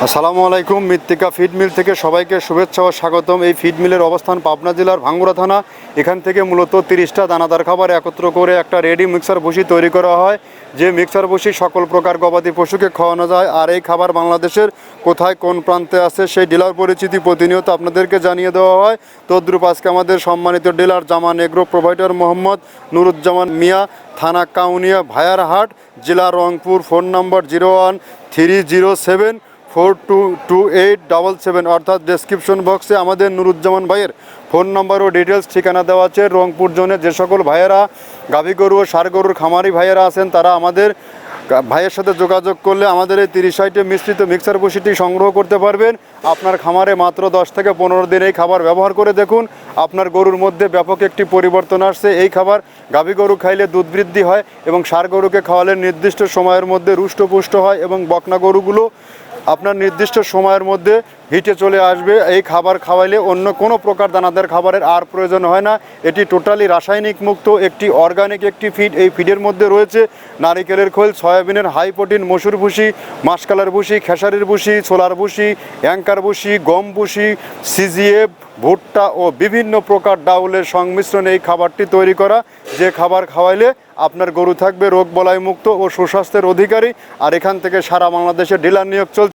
আসসালামু আলাইকুম। মৃত্তিকা ফিড মিল থেকে সবাইকে শুভেচ্ছা ও স্বাগতম। এই ফিড মিলের অবস্থান পাবনা জেলার ভাঙ্গুড়া থানা। এখান থেকে মূলত 30টা দানাদার খাবার একত্র করে একটা রেডি মিক্সার ভুসি তৈরি করা হয়, যে মিক্সার ভুসি সকল প্রকার গবাদি পশুকে খাওয়ানো যায়। আর এই খাবার বাংলাদেশের কোথায় কোন প্রান্তে আছে সেই ডিলার পরিচিতি প্রতিনিয়ত আপনাদেরকে জানিয়ে দেওয়া হয়। তদ্রূপ আজকে আমাদের সম্মানিত ডিলার জামান এগ্রো প্রোভাইডার মোহাম্মদ নুরুজ্জামান মিয়া, থানা কাউনিয়া, ভায়ারহাট, জেলা রংপুর। ফোন নম্বর 0130722877, অর্থাৎ ডেসক্রিপশন বক্সে আমাদের নুরুজ্জামান ভাইয়ের ফোন নম্বর ও ডিটেলস ঠিকানা দেওয়া আছে। রংপুর জোনে যে সকল ভাইয়েরা গাভী গরু ও ষাঁড় গরুর খামারি ভাইয়েরা আছেন, তারা আমাদের ভাইয়ের সাথে যোগাযোগ করলে আমাদের এই 30 আইটেম মিশ্রিত মিক্সার ভুসিটি সংগ্রহ করতে পারবেন। আপনার খামারে মাত্র 10 থেকে 15 দিন এই খাবার ব্যবহার করে দেখুন, আপনার গরুর মধ্যে ব্যাপক একটি পরিবর্তন আসছে। এই খাবার গাভী গরু খাইলে দুধ বৃদ্ধি হয় এবং ষাঁড় গরুকে খাওয়ালে নির্দিষ্ট সময়ের মধ্যে রুষ্টপুষ্ট হয় এবং বকনা গরুগুলো আপনার নির্দিষ্ট সময়ের মধ্যে হিটে চলে আসবে। এই খাবার খাওয়াইলে অন্য কোনো প্রকার দানাদার খাবারের আর প্রয়োজন হয় না। এটি টোটালি রাসায়নিক মুক্ত একটি অর্গানিক একটি ফিড। এই ফিডের মধ্যে রয়েছে নারিকেলের খোল, সয়াবিনের হাই প্রোটিন, মসুর ভুসি, মাসকালার ভুসি, খেসারির ভুসি, ছোলার ভুসি, অ্যাঙ্কার ভুসি, গম ভুসি, সিজিএফ, ভুট্টা ও বিভিন্ন প্রকার ডাউলের সংমিশ্রণে এই খাবারটি তৈরি করা, যে খাবার খাওয়াইলে আপনার গরু থাকবে রোগ বলাই মুক্ত ও সুস্বাস্থ্যের অধিকারী। আর এখান থেকে সারা বাংলাদেশে ডিলার নিয়োগ চলছে।